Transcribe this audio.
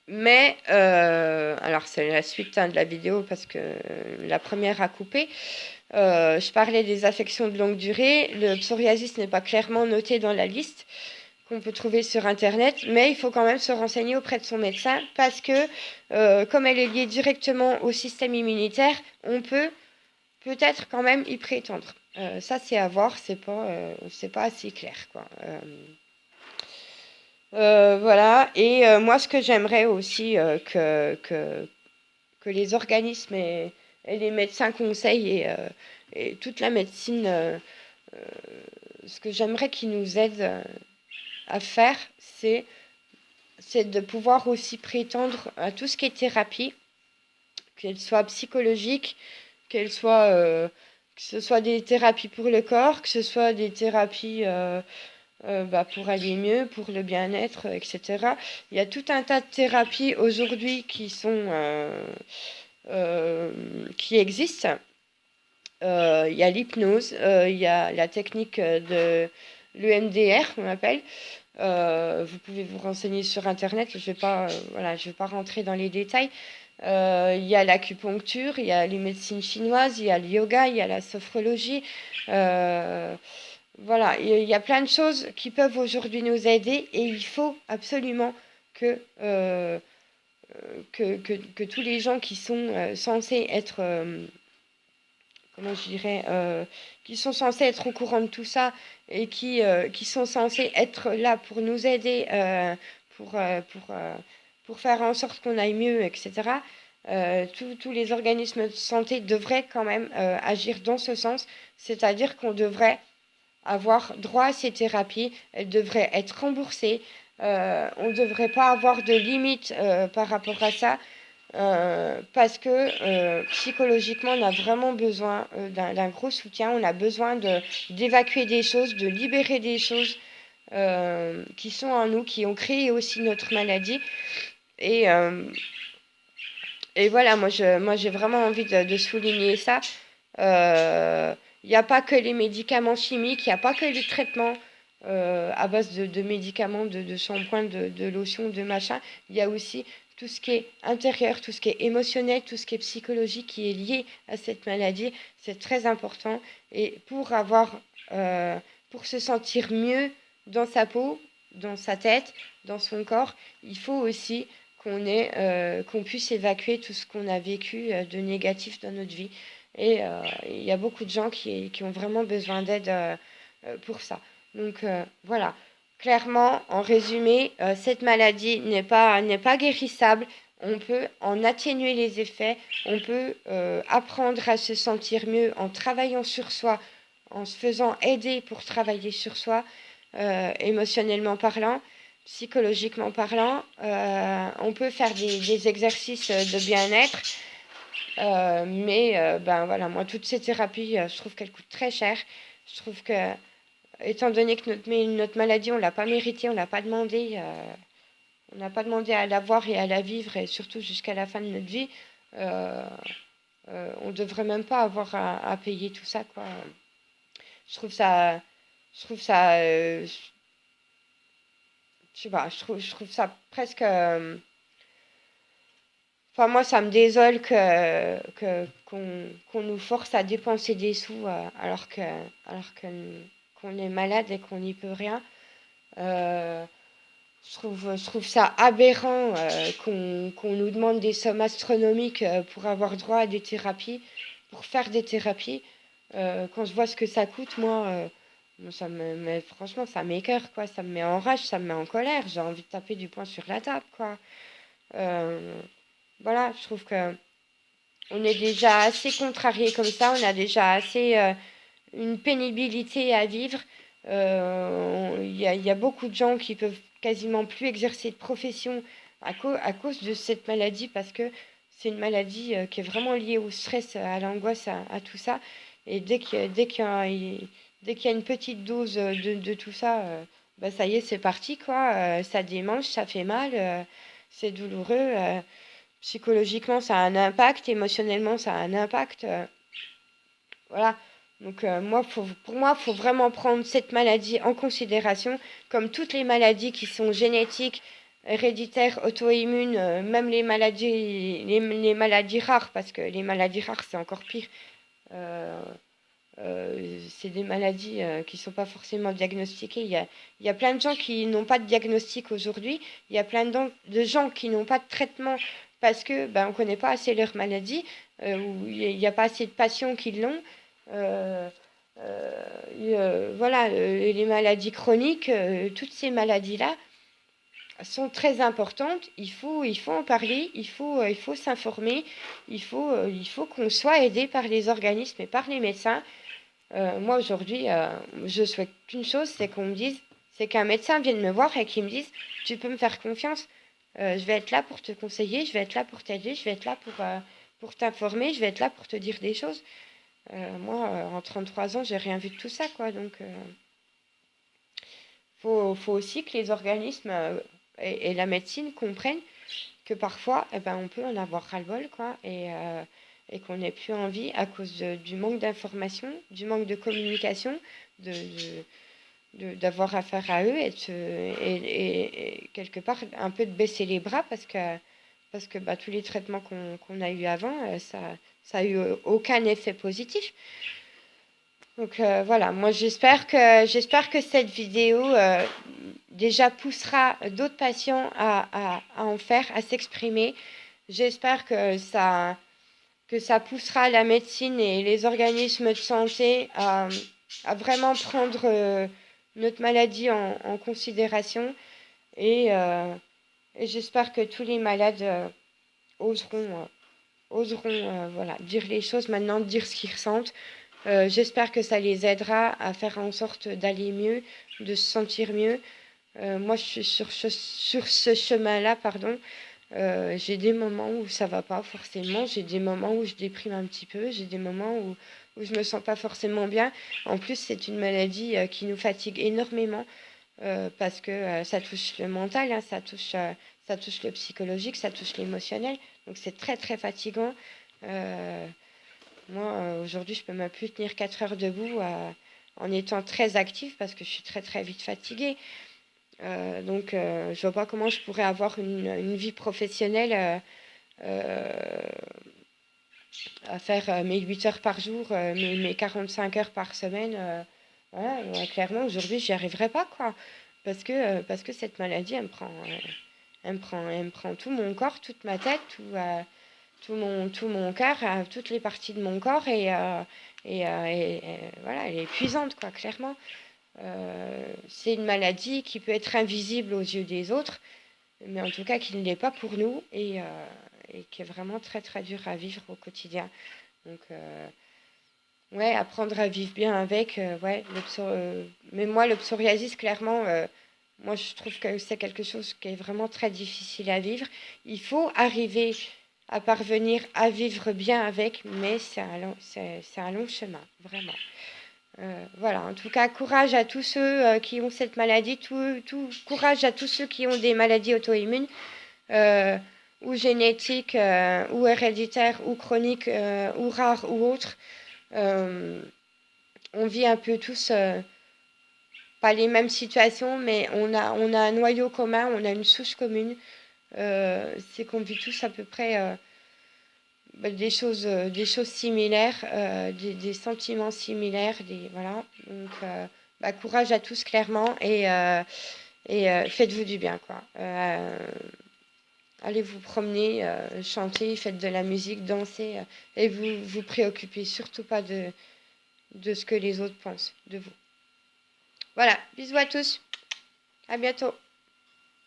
Mais, alors c'est la suite de la vidéo parce que la première a coupé. Je parlais des affections de longue durée. Le psoriasis n'est pas clairement noté dans la liste qu'on peut trouver sur Internet, mais il faut quand même se renseigner auprès de son médecin parce que comme elle est liée directement au système immunitaire, on peut peut-être quand même y prétendre. Ça, c'est à voir, c'est pas assez clair, quoi. Voilà, et moi, ce que j'aimerais aussi que les organismes et les médecins conseillent et toute la médecine, ce que j'aimerais qu'ils nous aident à faire, c'est de pouvoir aussi prétendre à tout ce qui est thérapie, qu'elle soit psychologique, qu'elle soit, que ce soit des thérapies pour le corps, que ce soit des thérapies pour aller mieux, pour le bien-être, etc. Il y a tout un tas de thérapies aujourd'hui qui existent. Il y a l'hypnose, il y a la technique de l'EMDR, on appelle. Vous pouvez vous renseigner sur Internet. Je vais pas rentrer dans les détails. Il y a l'acupuncture, il y a les médecines chinoises, il y a le yoga, il y a la sophrologie. Euh, voilà, il y a plein de choses qui peuvent aujourd'hui nous aider et il faut absolument que, euh, que tous les gens qui sont censés être, comment je dirais, qui sont censés être au courant de tout ça et qui sont censés être là pour nous aider, pour, euh, pour, euh, pour faire en sorte qu'on aille mieux, etc. Tous les organismes de santé devraient quand même agir dans ce sens, c'est-à-dire qu'on devrait avoir droit à ces thérapies, elles devraient être remboursées, on ne devrait pas avoir de limite par rapport à ça, parce que psychologiquement, on a vraiment besoin d'un gros soutien, on a besoin d'évacuer des choses, de libérer des choses qui sont en nous, qui ont créé aussi notre maladie. Et, euh, et voilà, moi j'ai vraiment envie de souligner ça. Il n'y a pas que les médicaments chimiques, il n'y a pas que les traitements à base de médicaments, de shampoing, de lotion, de machin. Il y a aussi tout ce qui est intérieur, tout ce qui est émotionnel, tout ce qui est psychologique qui est lié à cette maladie. C'est très important. Et pour se sentir mieux dans sa peau, dans sa tête, dans son corps, il faut aussi qu'on puisse évacuer tout ce qu'on a vécu de négatif dans notre vie. Et il y a beaucoup de gens qui ont vraiment besoin d'aide pour ça. Donc voilà, clairement, en résumé, cette maladie n'est pas guérissable. On peut en atténuer les effets, on peut apprendre à se sentir mieux en travaillant sur soi, en se faisant aider pour travailler sur soi, émotionnellement parlant, psychologiquement parlant. On peut faire des exercices de bien-être, mais ben voilà, moi, toutes ces thérapies, je trouve qu'elles coûtent très cher. Je trouve que, étant donné que notre maladie, on l'a pas méritée, on n'a pas demandé à l'avoir et à la vivre, et surtout jusqu'à la fin de notre vie, euh, on devrait même pas avoir à payer tout ça, quoi. Je trouve ça, je trouve ça, je sais pas, je trouve ça presque. Enfin, moi, ça me désole qu'on nous force à dépenser des sous qu'on est malade et qu'on n'y peut rien. Euh, je trouve ça aberrant qu'on nous demande des sommes astronomiques pour avoir droit à des thérapies, pour faire des thérapies. Quand je vois ce que ça coûte, moi, franchement, ça m'écoeure, quoi. Ça me met en rage, ça me met en colère. J'ai envie de taper du poing sur la table, quoi. Euh, voilà, je trouve que on est déjà assez contrarié comme ça, on a déjà assez une pénibilité à vivre. Il y a beaucoup de gens qui peuvent quasiment plus exercer de profession à cause de cette maladie parce que c'est une maladie qui est vraiment liée au stress, à l'angoisse, à tout ça. Et dès qu'il y a une petite dose de tout ça, bah ça y est, c'est parti, quoi. Ça démange, ça fait mal, c'est douloureux. Psychologiquement, ça a un impact, émotionnellement, ça a un impact. Voilà. Donc pour moi, il faut vraiment prendre cette maladie en considération, comme toutes les maladies qui sont génétiques. héréditaires, auto-immunes, même les maladies rares, parce que les maladies rares, c'est encore pire. Euh, c'est des maladies qui ne sont pas forcément diagnostiquées. Il y a plein de gens qui n'ont pas de diagnostic aujourd'hui. Il y a plein de gens qui n'ont pas de traitement parce que on ne connaît pas assez leur maladie, ou il n'y a pas assez de patients qui l'ont. Euh, voilà, les maladies chroniques, toutes ces maladies-là sont très importantes. Il faut en parler, il faut s'informer, il faut qu'on soit aidé par les organismes et par les médecins. Moi aujourd'hui, je souhaite qu'une chose, c'est qu'un médecin vienne me voir et qu'il me dise, tu peux me faire confiance, je vais être là pour te conseiller, je vais être là pour t'aider, je vais être là pour t'informer, je vais être là pour te dire des choses. Moi, en 33 ans, j'ai rien vu de tout ça, quoi. Donc, faut aussi que les organismes et la médecine comprennent que parfois, on peut en avoir ras-le-bol, quoi, et qu'on n'ait plus envie à cause du manque d'information, du manque de communication, de, d'avoir affaire à eux et quelque part un peu de baisser les bras parce que tous les traitements qu'on a eu avant, ça a eu aucun effet positif. Donc voilà, moi j'espère que cette vidéo déjà poussera d'autres patients à en faire, à s'exprimer. J'espère que ça poussera la médecine et les organismes de santé à vraiment prendre notre maladie en considération. Et j'espère que tous les malades oseront voilà, dire les choses maintenant, dire ce qu'ils ressentent. J'espère que ça les aidera à faire en sorte d'aller mieux, de se sentir mieux. Moi, je suis sur ce chemin-là, pardon. J'ai des moments où ça va pas forcément, j'ai des moments où je déprime un petit peu, j'ai des moments où je me sens pas forcément bien. En plus, c'est une maladie qui nous fatigue énormément parce que ça touche le mental, hein, ça touche le psychologique, ça touche l'émotionnel. Donc c'est très très fatigant. Euh, Moi, aujourd'hui, je peux même plus tenir 4 heures debout en étant très active parce que je suis très très vite fatiguée. Donc, je vois pas comment je pourrais avoir une vie professionnelle euh, à faire mes 8 heures par jour, mes 45 heures par semaine. Voilà, clairement, aujourd'hui, j'y arriverai pas, quoi. Parce que cette maladie, elle me prend tout mon corps, toute ma tête, tout mon cœur, toutes les parties de mon corps. Et voilà, elle est épuisante, quoi, clairement. C'est une maladie qui peut être invisible aux yeux des autres, mais en tout cas qui ne l'est pas pour nous et qui est vraiment très très dur à vivre au quotidien. Donc, ouais, apprendre à vivre bien avec, ouais, mais moi, le psoriasis, clairement, moi je trouve que c'est quelque chose qui est vraiment très difficile à vivre. Il faut arriver à parvenir à vivre bien avec, mais c'est un long chemin, vraiment. Voilà, en tout cas, courage à tous ceux qui ont cette maladie, tout courage à tous ceux qui ont des maladies auto-immunes, euh, ou génétiques, ou héréditaires, ou chroniques, ou rares, ou autres. Euh, on vit un peu tous, pas les mêmes situations, mais on a un noyau commun, on a une souche commune. C'est qu'on vit tous à peu près des choses similaires, des sentiments similaires, voilà. Donc, courage à tous clairement et faites-vous du bien, quoi. Allez vous promener, chanter, faites de la musique, dansez et vous préoccupez surtout pas de ce que les autres pensent de vous. Voilà, bisous à tous, à bientôt.